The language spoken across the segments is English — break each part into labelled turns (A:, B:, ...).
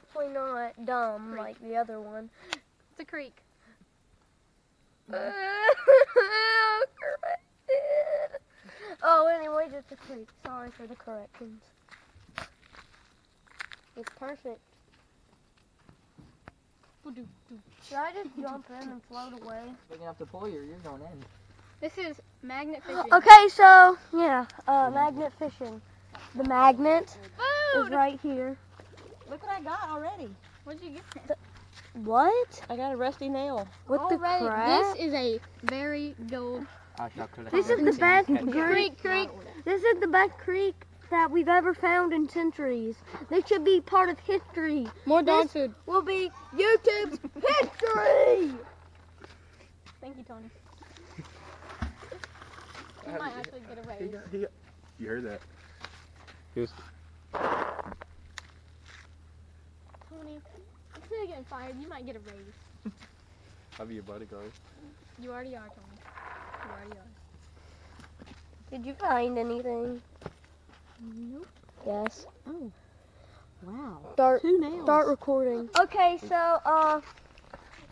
A: hopefully not dumb like the other one.
B: It's a creek.
A: Corrected. Oh, anyways, it's a creek. Sorry for the corrections. It's perfect. Should I just jump in and float away?
C: Big enough to pull you, or you're going in.
B: This is magnet fishing.
A: Okay, so yeah, magnet fishing. The magnet
B: Food!
A: is right here.
D: Look what I got already.
B: What did you get?
A: What?
D: I got a rusty nail.
A: What the
B: Already,
A: crap?
B: this is a very gold
A: This is the best
B: creek.
A: This is the best creek that we've ever found in centuries. This should be part of history.
B: More dog
A: This
B: food.
A: will be YouTube's history.
B: Thank you, Tony. You might actually get a raise.
E: You heard that? He was,
B: Tony, instead of getting fired, you might get a raise.
E: I'll be your bodyguard.
B: You already are, Tony. You already are.
A: Did you find anything?
D: Nope.
A: Yes.
D: Oh. Wow.
A: Start
D: 2 nails.
A: Start recording. Okay, so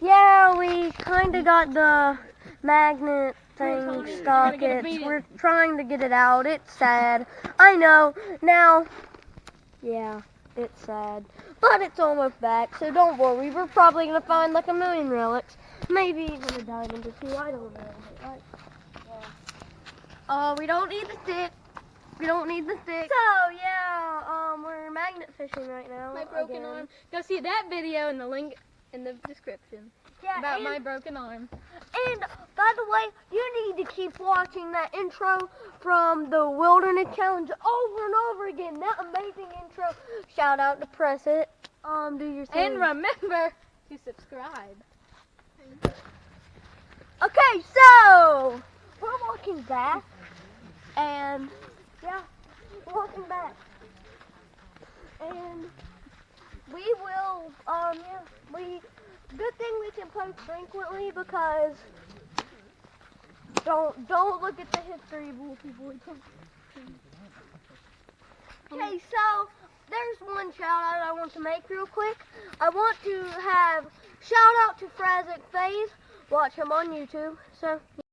A: yeah, we kind of got the magnet thing
B: Tony,
A: stuck.
B: we're gonna beat it.
A: We're trying to get it out. It's sad. I know. Now, yeah, it's sad. But it's almost back, so don't worry. We're probably going to find like a million relics. Maybe even a diamond or two. I don't know. Right? Yeah. We don't need the stick. We don't need the stick. So, yeah, we're magnet fishing right now.
B: My broken
A: again.
B: arm. Go see that video in the link in the description
A: Yeah,
B: about
A: and,
B: my broken arm.
A: and by the way, you need to keep watching that intro from the Wilderness Challenge over and over again. That amazing intro. Shout out to Press It. Do your thing.
B: And remember to subscribe.
A: Okay, so we're walking back, and yeah, we're walking back, and we will, good thing we can post frequently because don't look at the history of Wolfie Boy. Okay, so there's one shout out I want to make real quick. I want to have shout out to Frazic FaZe. Watch him on YouTube. So.